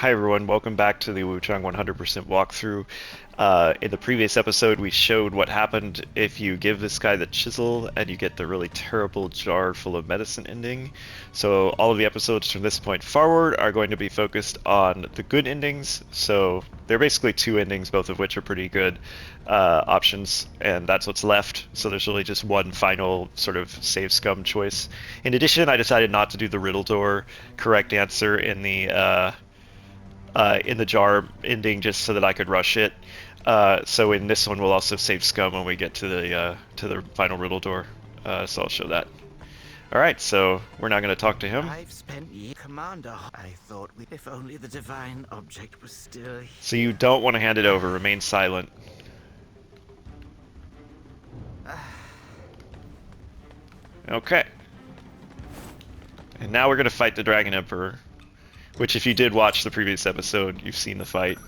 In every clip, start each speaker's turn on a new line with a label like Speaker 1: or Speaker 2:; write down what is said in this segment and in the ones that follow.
Speaker 1: Hi everyone, welcome back to the WUCHANG 100% walkthrough. In the previous episode, we showed what happened if you give this guy the chisel and you get the really terrible jar full of medicine ending. So all of the episodes from this point forward are going to be focused on the good endings. So they're basically two endings, both of which are pretty good options, and that's what's left. So there's really just one final sort of save scum choice. In addition, I decided not to do the riddle door correct answer in the jar ending just so that I could rush it. So in this one, we'll also save scum when we get to the final riddle door. So I'll show that. All right, so we're now going to talk to him.
Speaker 2: I've spent years, Commander. I thought if only the divine object was still here.
Speaker 1: So you don't want to hand it over. Remain silent. Okay. And now we're going to fight the Dragon Emperor, which if you did watch the previous episode, you've seen the fight.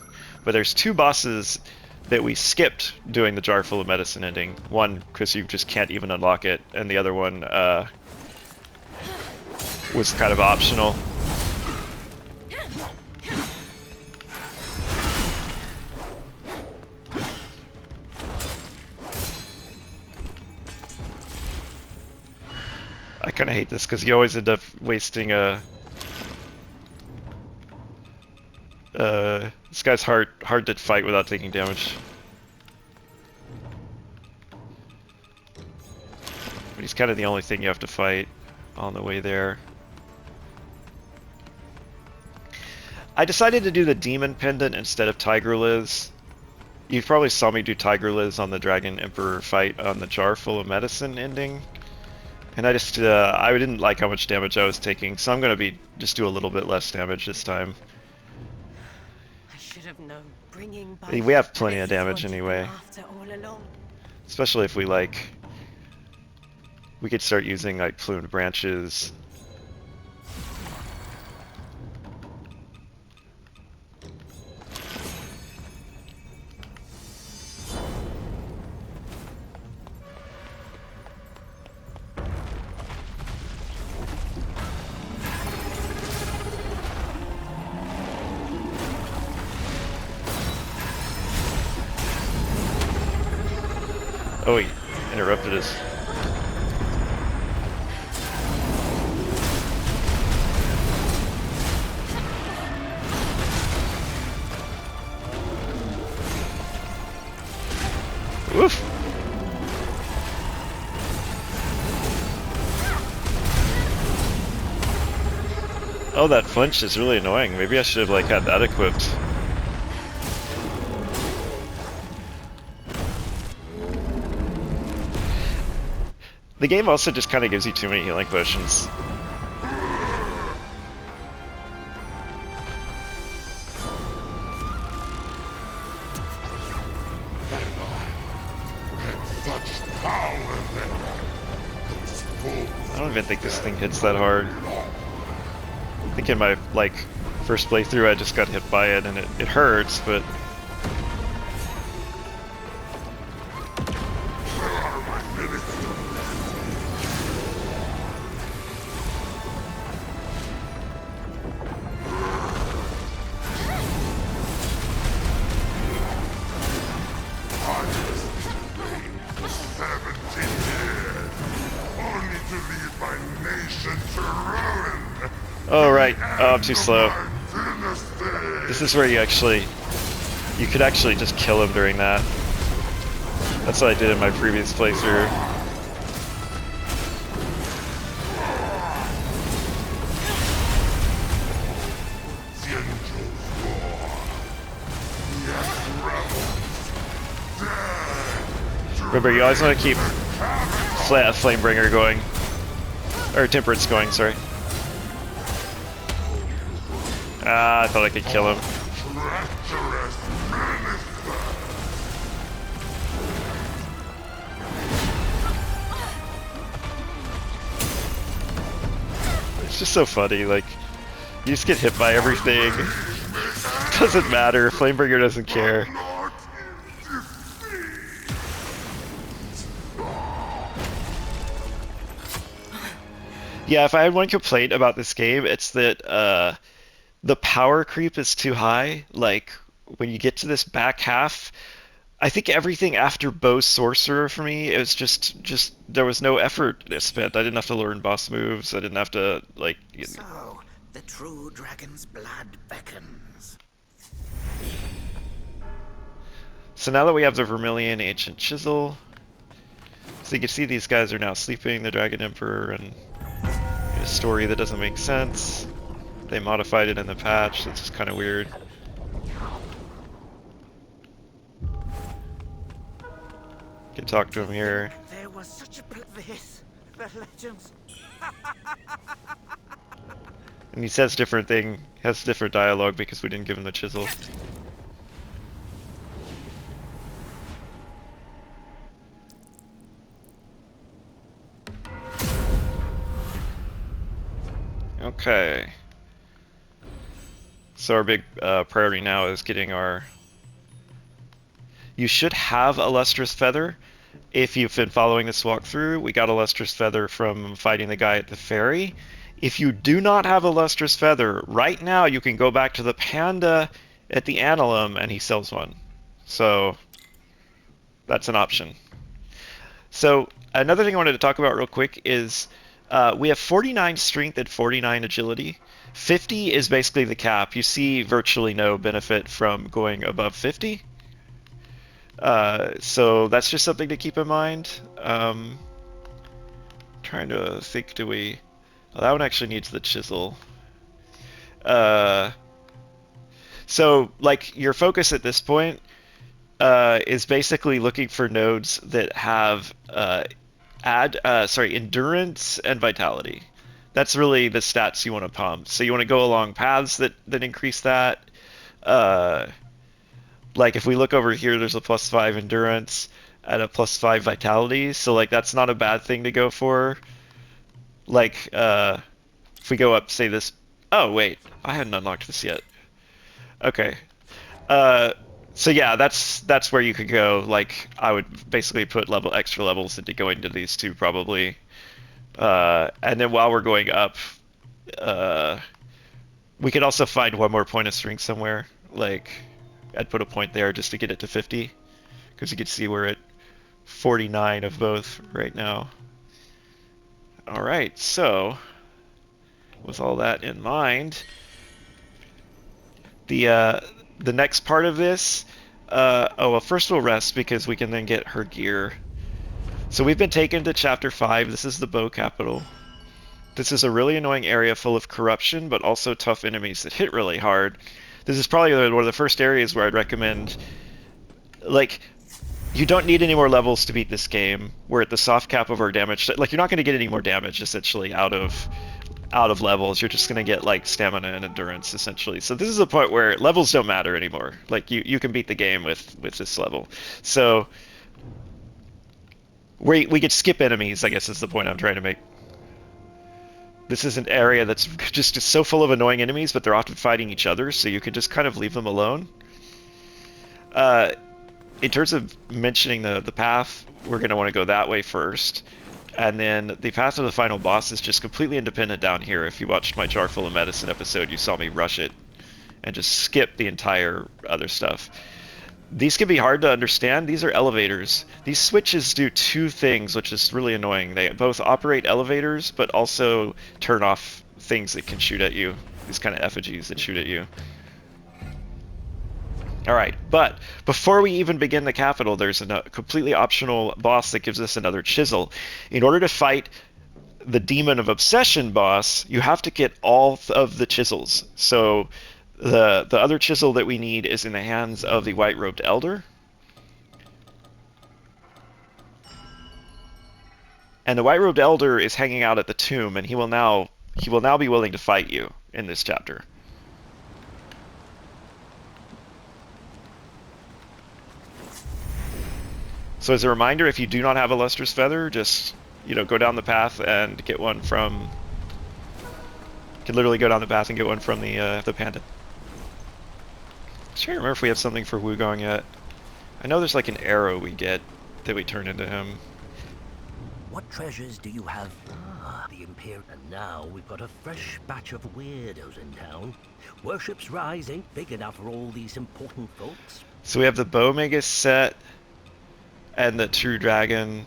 Speaker 1: But there's two bosses that we skipped doing the jar full of medicine ending. One, because you just can't even unlock it, and the other one was kind of optional. I kind of hate this because you always end up wasting this guy's hard to fight without taking damage. But he's kind of the only thing you have to fight on the way there. I decided to do the Demon Pendant instead of Tiger Liz. You probably saw me do Tiger Liz on the Dragon Emperor fight on the jar full of medicine ending. And I didn't like how much damage I was taking, so I'm going to just do a little bit less damage this time.
Speaker 3: Have known bringing
Speaker 1: We have plenty of damage anyway. Especially if we could start using like plumed branches. Oh, he interrupted us. Woof! Oh, that flinch is really annoying. Maybe I should have like had that equipped. The game also just kind of gives you too many healing potions. I don't even think this thing hits that hard. I think in my first playthrough I just got hit by it and it hurts, but oh right, oh I'm too slow. This is where you could actually just kill him during that. That's what I did in my previous playthrough. Remember, you always want to keep Flamebringer going. Or Temperance going, sorry. Ah, I thought I could kill him. It's just so funny, like, you just get hit by everything. Doesn't matter, Flamebringer doesn't care. Yeah, if I had one complaint about this game, it's that the power creep is too high. Like when you get to this back half, I think everything after Bow Sorcerer for me is just there was no effort spent. I didn't have to learn boss moves. I didn't have to like.
Speaker 2: So, the true dragon's blood beckons.
Speaker 1: So now that we have the Vermilion Ancient Chisel, so you can see these guys are now sleeping, the Dragon Emperor, and a story that doesn't make sense. They modified it in the patch, so it's just kind of weird. Can talk to him here.
Speaker 2: There was such a this, the legends.
Speaker 1: And he says different thing, has different dialogue because we didn't give him the chisel. Okay. So our big priority now is getting our... You should have a Lustrous Feather. If you've been following this walkthrough, we got a Lustrous Feather from fighting the guy at the ferry. If you do not have a Lustrous Feather, right now you can go back to the panda at the Annulum and he sells one. So that's an option. So another thing I wanted to talk about real quick is we have 49 strength and 49 agility. 50 is basically the cap. You see virtually no benefit from going above 50. So that's just something to keep in mind. Trying to think, do we... Well, that one actually needs the chisel. So, like, your focus at this point is basically looking for nodes that have endurance and vitality. That's really the stats you want to pump. So you want to go along paths that increase that. Like if we look over here, there's a +5 endurance and a +5 vitality. So like that's not a bad thing to go for. Like if we go up, say this. Oh wait, I hadn't unlocked this yet. Okay. So yeah, that's where you could go. Like I would basically put extra levels into going to these two probably. And then while we're going up, we could also find one more point of strength somewhere. Like I'd put a point there just to get it to 50, because you can see we're at 49 of both right now. All right, so with all that in mind, the next part of this, well, first we'll rest because we can then get her gear. So we've been taken to Chapter 5. This is the Bow Capital. This is a really annoying area full of corruption, but also tough enemies that hit really hard. This is probably one of the first areas where I'd recommend, like, you don't need any more levels to beat this game. We're at the soft cap of our damage. Like, you're not going to get any more damage, essentially, out of levels. You're just going to get, like, stamina and endurance, essentially. So this is a point where levels don't matter anymore. Like, you can beat the game with this level. So we could skip enemies, I guess is the point I'm trying to make. This is an area that's just so full of annoying enemies, but they're often fighting each other, so you can just kind of leave them alone. In terms of mentioning the path, we're going to want to go that way first. And then the path to the final boss is just completely independent down here. If you watched my Jar Full of Medicine episode, you saw me rush it and just skip the entire other stuff. These can be hard to understand. These are elevators. These switches do two things, which is really annoying. They both operate elevators, but also turn off things that can shoot at you. These kind of effigies that shoot at you. Alright, but before we even begin the capital, there's a completely optional boss that gives us another chisel. In order to fight the Demon of Obsession boss, you have to get all of the chisels. So the other chisel that we need is in the hands of the White-Robed Elder. And the White-Robed Elder is hanging out at the tomb, and he will now be willing to fight you in this chapter. So as a reminder, if you do not have a Lustrous Feather, just, go down the path and get one from... You can literally go down the path and get one from the panda. I'm trying to remember if we have something for Wugong yet. I know there's like an arrow we get that we turn into him.
Speaker 3: What treasures do you have? The camp here, and now we've got a fresh batch of weirdos in town. Worship's Rise ain't big enough for all these important folks.
Speaker 1: So we have the Bowmega set and the True Dragon.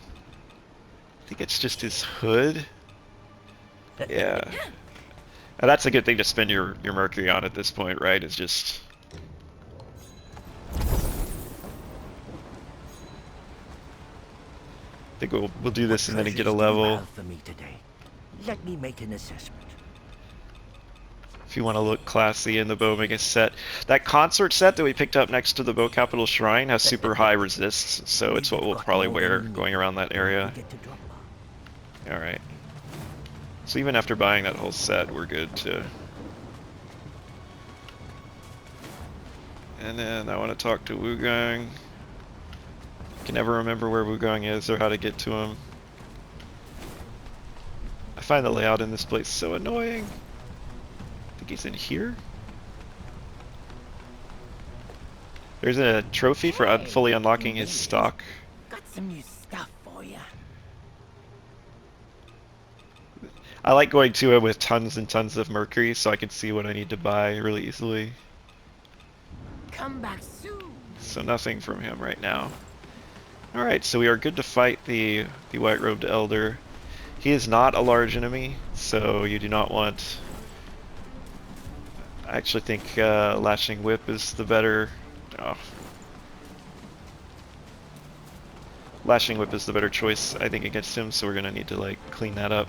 Speaker 1: I think it's just his hood. Yeah. And that's a good thing to spend your Mercury on at this point, right? It's just... I think we'll do this and then get a level.
Speaker 3: For me today? Let me make an assessment.
Speaker 1: If you want to look classy in the Bowmega set. That Consort set that we picked up next to the Bow Capital Shrine has super high resists, so it's what we'll probably wear going around that area. Alright. So even after buying that whole set, we're good to... And then I want to talk to WUCHANG. I can never remember where WUCHANG is or how to get to him. I find the layout in this place so annoying. I think he's in here. There's a trophy for fully unlocking his stock.
Speaker 3: Got some new stuff for you.
Speaker 1: I like going to it with tons and tons of Mercury so I can see what I need to buy really easily.
Speaker 3: Come back soon.
Speaker 1: So nothing from him right now. Alright, so we are good to fight the white-robed elder. He is not a large enemy, so you do not want... I actually think Lashing Whip is the better... Oh. Lashing Whip is the better choice, I think, against him, so we're gonna need to, like, clean that up.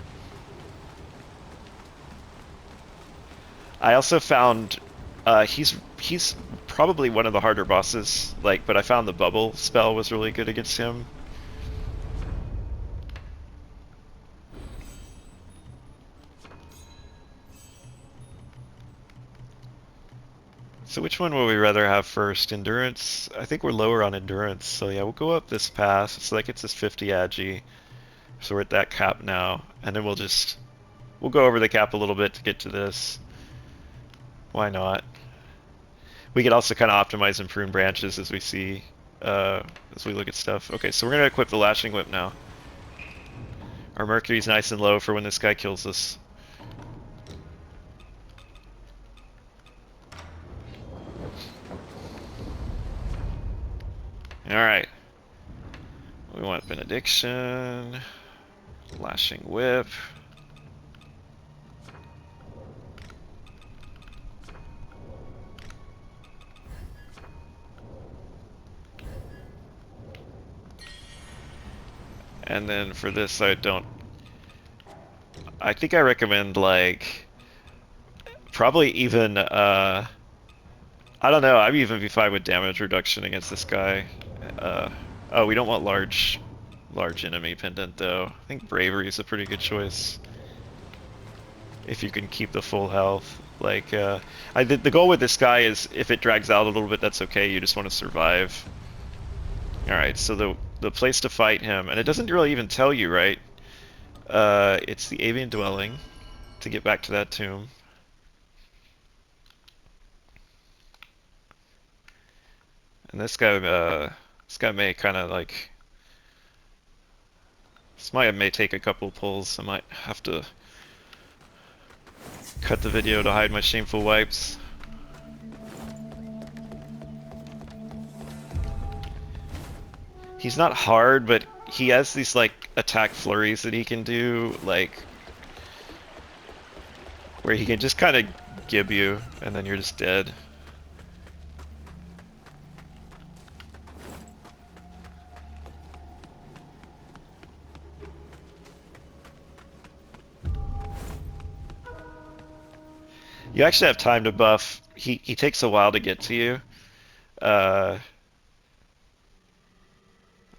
Speaker 1: I also found... he's probably one of the harder bosses, like, but I found the bubble spell was really good against him. So which one would we rather have first? Endurance? I think we're lower on endurance, so yeah, we'll go up this path. So that gets us 50 agi. So we're at that cap now, and then we'll go over the cap a little bit to get to this. Why not? We could also kind of optimize and prune branches as we see, as we look at stuff. Okay, so we're gonna equip the Lashing Whip now. Our Mercury's nice and low for when this guy kills us. Alright. We want Benediction, Lashing Whip. And then for this, I think I recommend, like, probably even, I don't know, I'd even be fine with damage reduction against this guy. Oh, we don't want large enemy pendant, though. I think Bravery is a pretty good choice. If you can keep the full health. Like, the goal with this guy is, if it drags out a little bit, that's okay, you just want to survive. Alright, so the place to fight him, and it doesn't really even tell you, right? It's the Avian Dwelling, to get back to that tomb. And this guy may kind of like... This may take a couple pulls. I might have to cut the video to hide my shameful wipes. He's not hard, but he has these like attack flurries that he can do, like where he can just kind of gib you and then you're just dead. You actually have time to buff. He takes a while to get to you.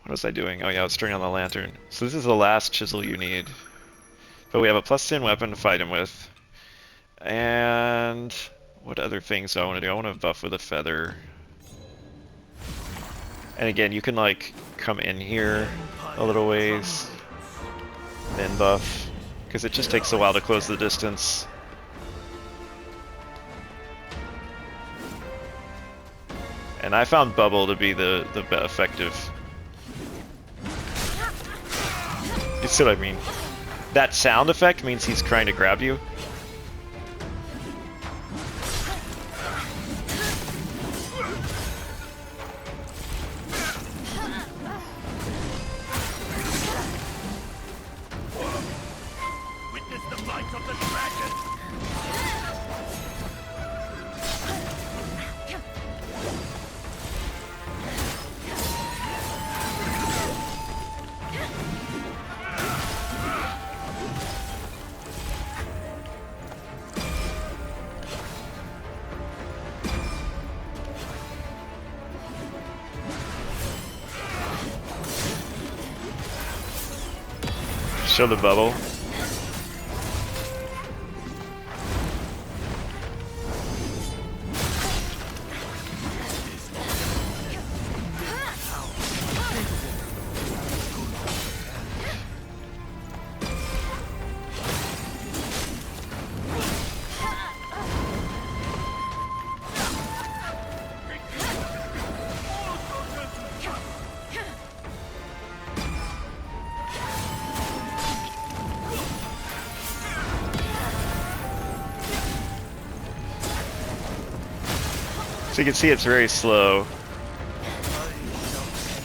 Speaker 1: What was I doing? Oh yeah, I was turning on the lantern. So this is the last chisel you need. But we have a +10 weapon to fight him with. And what other things do I want to do? I want to buff with a feather. And again, you can like come in here a little ways, then buff, because it just takes a while to close the distance. And I found Bubble to be the effective. You see what I mean? That sound effect means he's trying to grab you.
Speaker 3: Witness the might of the dragon!
Speaker 1: Show the bubble. So you can see it's very slow.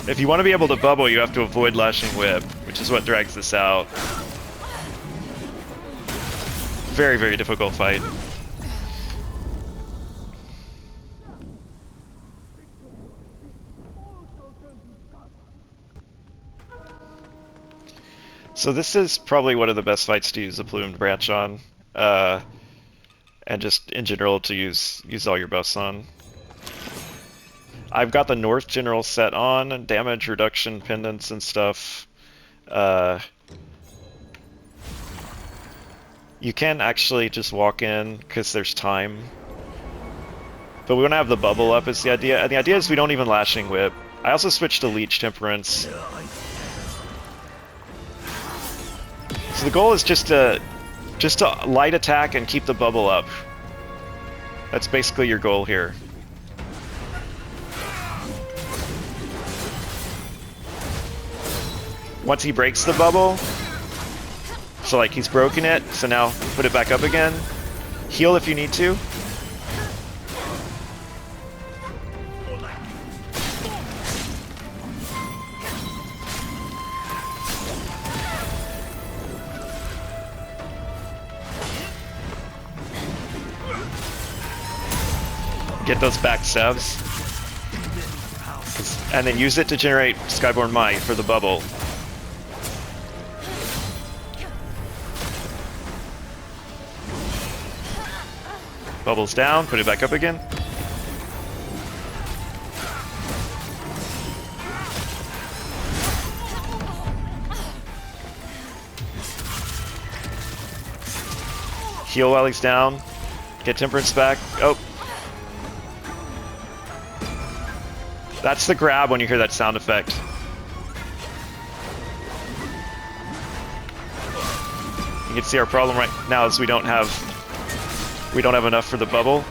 Speaker 1: If you want to be able to bubble, you have to avoid Lashing Whip, which is what drags this out. Very, very difficult fight. So this is probably one of the best fights to use a Plumed Branch on. And just in general to use all your buffs on. I've got the North General set on, damage reduction pendants and stuff. You can actually just walk in because there's time. But we want to have the bubble up is the idea. And the idea is we don't even Lashing Whip. I also switched to Leech Temperance. So the goal is just to light attack and keep the bubble up. That's basically your goal here. Once he breaks the bubble, so like he's broken it, so now put it back up again. Heal if you need to. Get those back sevs. And then use it to generate Skyborn Might for the bubble. Bubbles down, put it back up again. Heal while he's down. Get Temperance back. Oh. That's the grab when you hear that sound effect. You can see our problem right now is we don't have enough for the bubble.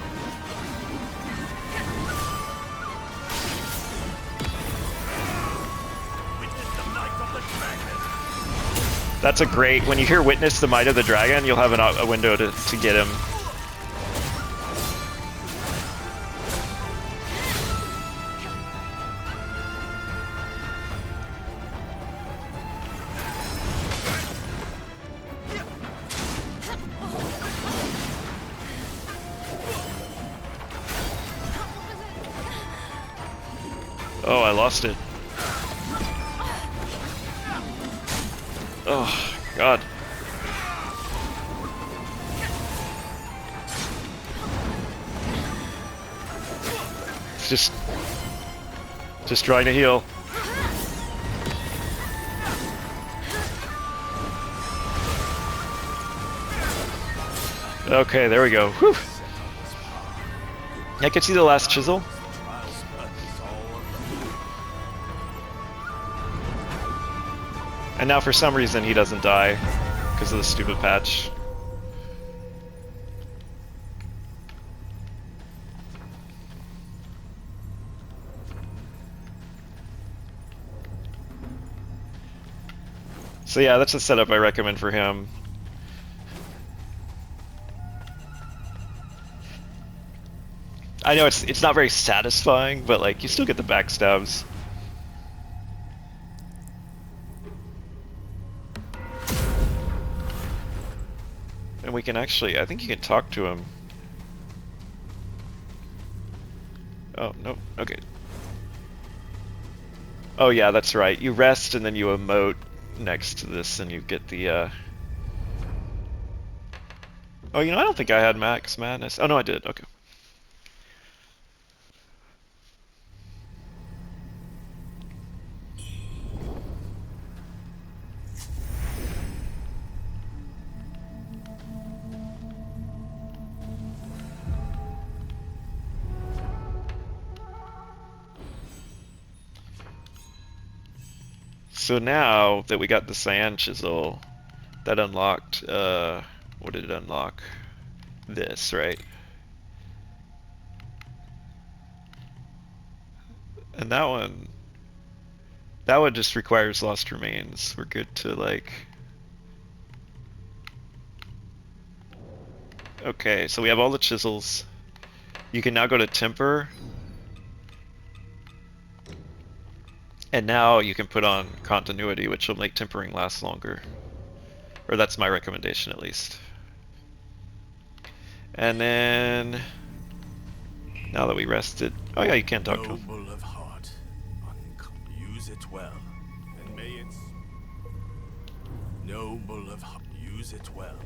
Speaker 1: That's a great, when you hear Witness the Might of the Dragon, you'll have a window to get him. Oh, I lost it. Oh, God. It's just trying to heal. Okay, there we go. Whew. I can see the last chisel. And now for some reason he doesn't die because of the stupid patch. So yeah, that's a setup I recommend for him. I know it's not very satisfying, but like you still get the backstabs. And we can actually, I think you can talk to him. Oh, no, okay. Oh yeah, that's right. You rest and then you emote next to this and you get the, Oh, you know, I don't think I had Max Madness. Oh no, I did, okay. So now that we got the Cyan Chisel, that unlocked, what did it unlock? This, right? And that one just requires Lost Remains. We're good to like... Okay, so we have all the chisels. You can now go to Temper. And now you can put on Continuity, which will make tempering last longer. Or that's my recommendation, at least. And then... Now that we rested... Oh yeah, you can talk to him.
Speaker 4: Noble of heart, use it well, and may it... Noble of heart, use it well.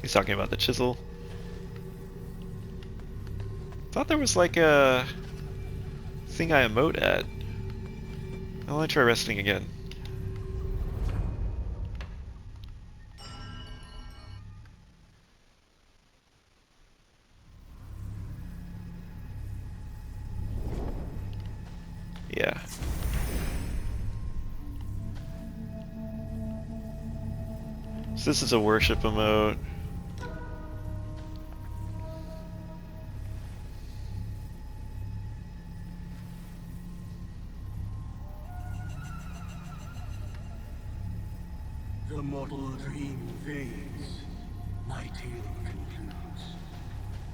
Speaker 1: He's talking about the chisel. Thought there was like a thing I emote at. I want to try resting again. Yeah. So this is a worship emote.
Speaker 5: The mortal dream fades. My tale concludes.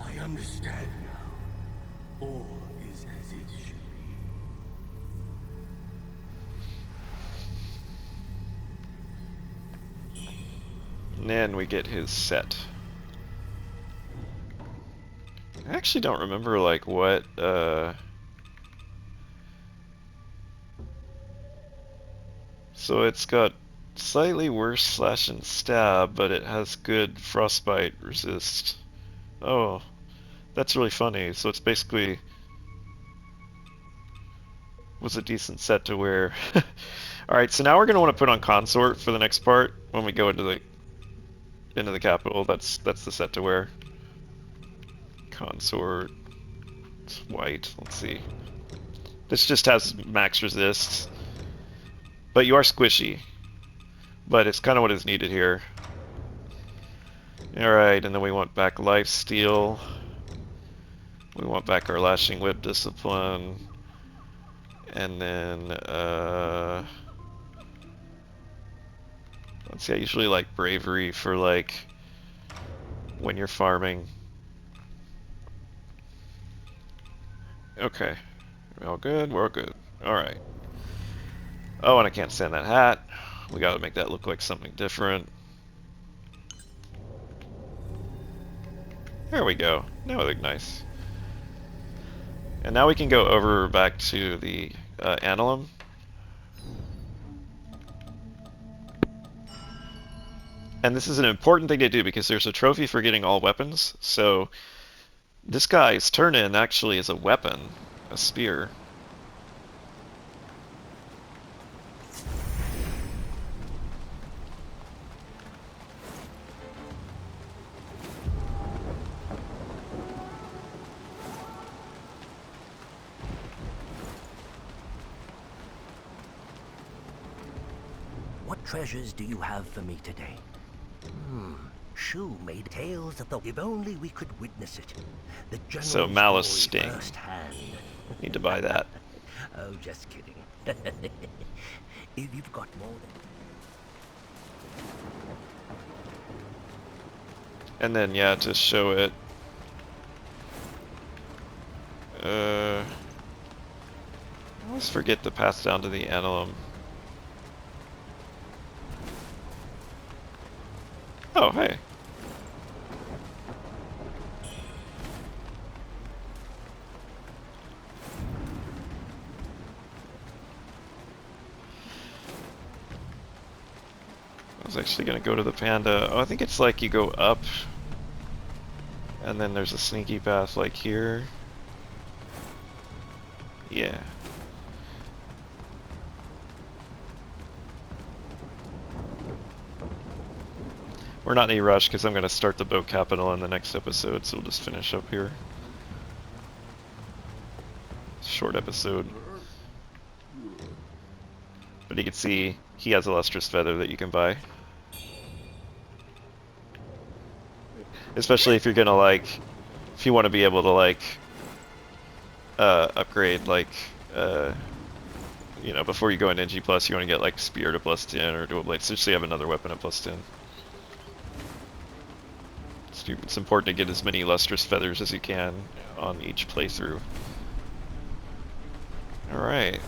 Speaker 5: I understand now. All is as it should be.
Speaker 1: And then we get his set. I actually don't remember like what so it's got slightly worse slash and stab, but it has good frostbite resist. Oh, that's really funny. So it's basically was a decent set to wear. Alright, so now we're gonna want to put on Consort for the next part when we go into the capital. That's the set to wear. Consort. It's white. Let's see. This just has max resist. But you are squishy. But it's kind of what is needed here. Alright, and then we want back Lifesteal. We want back our Lashing Whip Discipline. And then, let's see, I usually like Bravery for like when you're farming. Okay. We're all good? We're all good. Alright. Oh, and I can't stand that hat. We gotta make that look like something different. There we go. Now we look nice. And now we can go over back to the Annulum. And this is an important thing to do because there's a trophy for getting all weapons. So this guy's turn-in actually is a weapon, a spear.
Speaker 3: What treasures do you have for me today? Shu made tales of the... If only we could witness it. The general's
Speaker 1: So Malice
Speaker 3: story
Speaker 1: Sting.
Speaker 3: firsthand.
Speaker 1: Need to buy that.
Speaker 3: Oh, just kidding. If you've got more than...
Speaker 1: And then, yeah, to show it, I always forget to pass down to the annulum. Oh, hey. I was actually gonna go to the panda. Oh, I think it's like you go up, and then there's a sneaky path like here. Yeah. We're not in any rush because I'm gonna start the boat capital in the next episode, so we'll just finish up here. Short episode. But you can see he has a lustrous feather that you can buy. Especially if you're gonna like, if you want to be able to like, upgrade like, you know, before you go into NG+, you want to get like spear to +10 or dual blade, so you have another weapon at +10. It's important to get as many lustrous feathers as you can on each playthrough. Alright.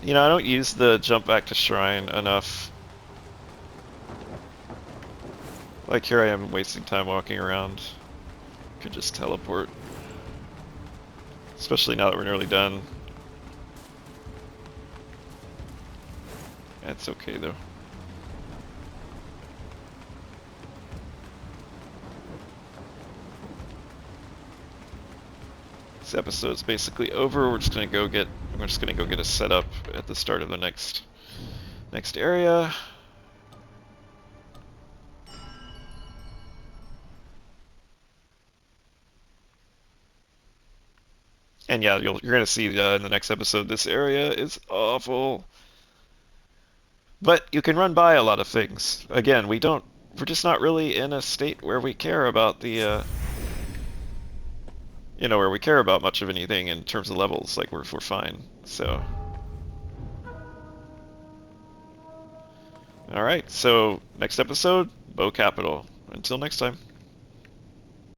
Speaker 1: You know, I don't use the jump back to shrine enough. Like here I am wasting time walking around. Could just teleport. Especially now that we're nearly done. That's okay though. This episode's basically over. We're just gonna go get a setup at the start of the next area. And yeah, you're gonna see in the next episode this area is awful. But you can run by a lot of things. Again, we're just not really in a state where we care about the you know, where we care about much of anything in terms of levels. Like we're fine. So all right, so next episode, Bow Capital. Until next time.